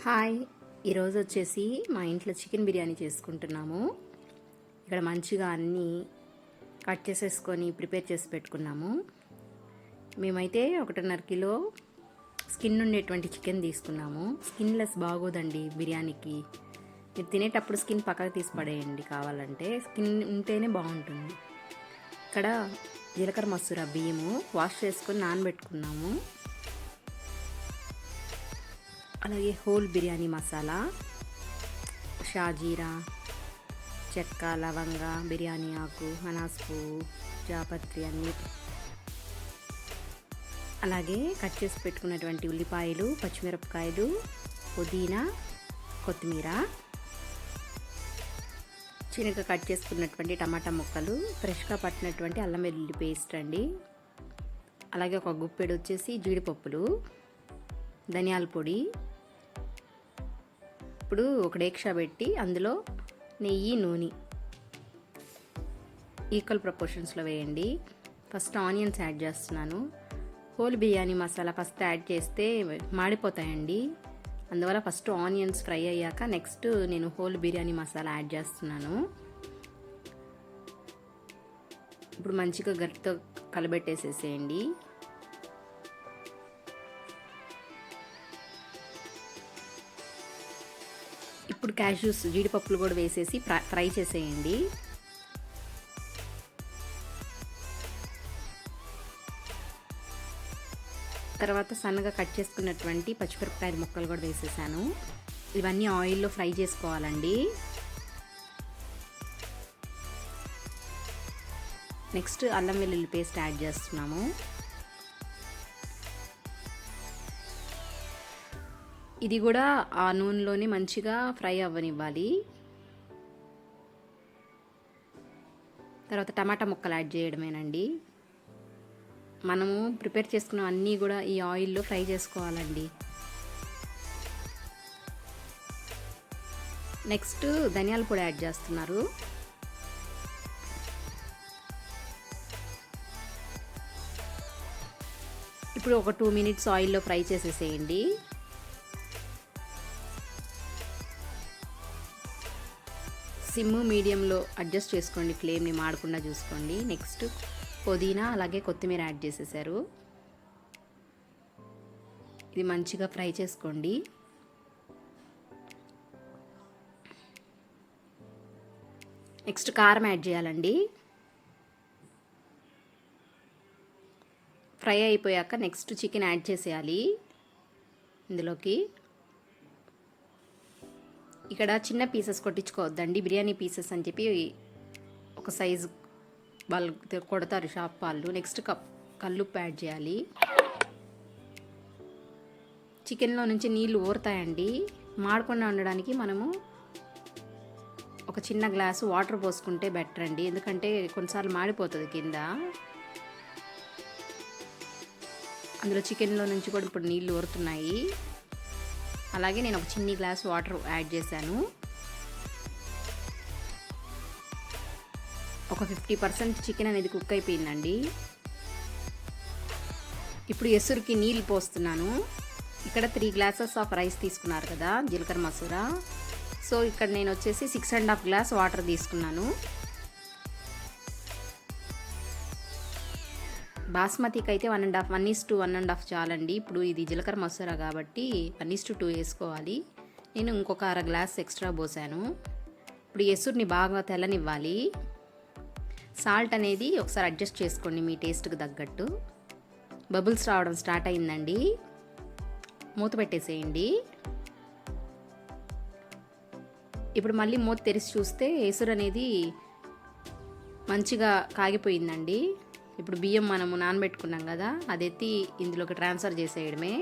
Hi, ఈరోజు వచ్చేసి మా ఇంట్లో చికెన్ బిర్యానీ చేసుకుంటున్నాము. ఇక్కడ మంచిగా అన్నీ కట్ చేసేసుకొని ప్రిపేర్ చేసి పెట్టుకున్నాము. మేమైతే 1.5 కిలో స్కిన్ ఉండేటువంటి చికెన్ తీసుకున్నాము. స్కిన్లెస్ బాగోదండి బిర్యానీకి. మీరు తినేటప్పుడు స్కిన్ పక్కకు తీసి పడేయండి, కావాలంటే స్కిన్ ఉంటేనే బాగుంటుంది. ఇక్కడ జీలకర్ర మసూర బియ్యము వాష్ చేసుకొని నానబెట్టుకున్నాము. అలాగే హోల్ బిర్యానీ మసాలా, షాజీరా, చెక్క, లవంగ, బిర్యానీ ఆకు, అనాస్ పువ్వు, జాపత్రి అన్నీ, అలాగే కట్ చేసి పెట్టుకున్నటువంటి ఉల్లిపాయలు, పచ్చిమిరపకాయలు, పుదీనా, కొత్తిమీర, చిన్నగా కట్ చేసుకున్నటువంటి టమాటా ముక్కలు, ఫ్రెష్గా పట్టినటువంటి అల్లం వెల్లుల్లి పేస్ట్ అండి. అలాగే ఒక గుప్పెడు వచ్చేసి జీడిపప్పులు, ధనియాల పొడి. ఇప్పుడు ఒక డేక్షా పెట్టి అందులో నెయ్యి, నూనె ఈక్వల్ ప్రపోర్షన్స్లో వేయండి. ఫస్ట్ ఆనియన్స్ యాడ్ చేస్తున్నాను. Whole biryani masala first add చేస్తే మాడిపోతాయండి, అందువల్ల ఫస్ట్ ఆనియన్స్ ఫ్రై అయ్యాక నెక్స్ట్ నేను హోల్ బిర్యానీ మసాలా యాడ్ చేస్తున్నాను. ఇప్పుడు మంచిగా గట్టితో కలబెట్టేసేసేయండి. ఇప్పుడు క్యాష్యూస్, జీడిపప్పులు కూడా వేసేసి ఫ్రై చేసేయండి. తర్వాత సన్నగా కట్ చేసుకున్నటువంటి పచ్చిమిరపకాయల ముక్కలు కూడా వేసేసాను. ఇవన్నీ ఆయిల్లో ఫ్రై చేసుకోవాలండి. నెక్స్ట్ అల్లం వెల్లుల్లి పేస్ట్ యాడ్ చేస్తున్నాము. ఇది కూడా ఆ నూనెలోనే మంచిగా ఫ్రై అవ్వనివ్వాలి. తర్వాత టమాటా ముక్కలు యాడ్ చేయడమేనండి. మనము ప్రిపేర్ చేసుకున్న అన్నీ కూడా ఈ ఆయిల్లో ఫ్రై చేసుకోవాలండి. నెక్స్ట్ ధనియాల పొడి యాడ్ చేస్తున్నారు. ఇప్పుడు ఒక 2 మినిట్స్ ఆయిల్లో ఫ్రై చేసేసేయండి. సిమ్ మీడియంలో అడ్జస్ట్ చేసుకోండి, ఫ్లేమ్ని మాడకుండా చూసుకోండి. నెక్స్ట్ పుదీనా అలాగే కొత్తిమీర యాడ్ చేసేసారు. ఇది మంచిగా ఫ్రై చేసుకోండి. నెక్స్ట్ కారం యాడ్ చేయాలండి. ఫ్రై అయిపోయాక నెక్స్ట్ చికెన్ యాడ్ చేసేయాలి ఇందులోకి. ఇక్కడ చిన్న పీసెస్ కొట్టించుకోవద్దండి, బిర్యానీ పీసెస్ అని చెప్పి ఒక సైజు వాళ్ళు కొడతారు షాప్ వాళ్ళు. నెక్స్ట్ కల్లుప్పు యాడ్ చేయాలి. చికెన్లో నుంచి నీళ్ళు ఊరుతాయండి, మాడకుండా ఉండడానికి మనము ఒక చిన్న గ్లాసు వాటర్ పోసుకుంటే బెటర్ అండి, ఎందుకంటే కొన్నిసార్లు మాడిపోతుంది కింద. అందులో చికెన్లో నుంచి కూడా ఇప్పుడు నీళ్ళు ఊరుతున్నాయి. అలాగే నేను ఒక చిన్ని గ్లాస్ వాటర్ యాడ్ చేశాను. ఒక 50% చికెన్ అనేది కుక్ అయిపోయిందండి. ఇప్పుడు ఎసురుకి నీళ్ళు పోస్తున్నాను. ఇక్కడ 3 గ్లాసెస్ ఆఫ్ రైస్ తీసుకున్నారు కదా జీలకర్ర మసూర, సో ఇక్కడ నేను వచ్చేసి 6.5 గ్లాస్ వాటర్ తీసుకున్నాను. బాస్మతికి అయితే 1:1 చాలండి. ఇప్పుడు ఇది జీలకర్ర మసూర కాబట్టి 1:2 వేసుకోవాలి. నేను ఇంకొక 1/2 గ్లాస్ ఎక్స్ట్రా పోసాను. ఇప్పుడు ఎసురుని బాగా తెల్లనివ్వాలి. సాల్ట్ అనేది ఒకసారి అడ్జస్ట్ చేసుకోండి మీ టేస్ట్కి తగ్గట్టు. బబుల్స్ రావడం స్టార్ట్ అయిందండి, మూత పెట్టేసేయండి. ఇప్పుడు మళ్ళీ మూత తెరిచి చూస్తే ఎసురు అనేది మంచిగా కాగిపోయిందండి. ఇప్పుడు బియ్యం మనము నానబెట్టుకున్నాం కదా, అది ఎత్తి ఇందులోకి ట్రాన్స్ఫర్ చేసేయడమే.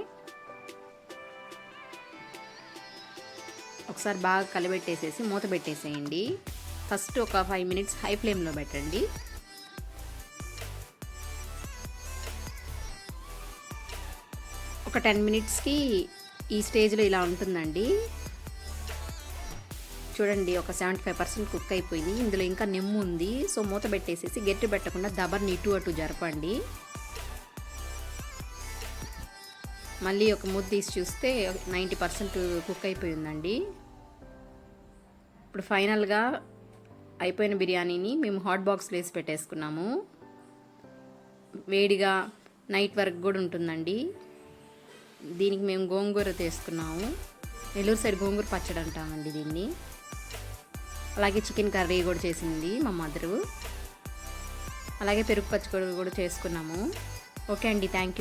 ఒకసారి బాగా కలబెట్టేసేసి మూత పెట్టేసేయండి. ఫస్ట్ ఒక 5 మినిట్స్ హై ఫ్లేమ్లో పెట్టండి. ఒక 10 మినిట్స్కి ఈ స్టేజ్లో ఇలా ఉంటుందండి. చూడండి, ఒక 75% కుక్ అయిపోయింది. ఇందులో ఇంకా నెమ్ము ఉంది, సో మూత పెట్టేసేసి గట్టి పెట్టకుండా దబర్ని ఇటు అటు జరపండి. మళ్ళీ ఒక మూత తీసి చూస్తే 90% కుక్ అయిపోయిందండి. ఇప్పుడు ఫైనల్గా అయిపోయిన బిర్యానీని మేము హాట్ బాక్స్లో వేసి పెట్టేసుకున్నాము. వేడిగా నైట్ వరకు కూడా ఉంటుందండి. దీనికి మేము గోంగూర తీసుకున్నాము. నెల్లూరు సైడ్ గోంగూర పచ్చడి అంటామండి దీన్ని. అలాగే చికెన్ కర్రీ కూడా చేసింది మా మదరు. అలాగే పెరుగు పచ్చడి కూడా చేసుకున్నాము. ఓకే అండి, థ్యాంక్ యూ.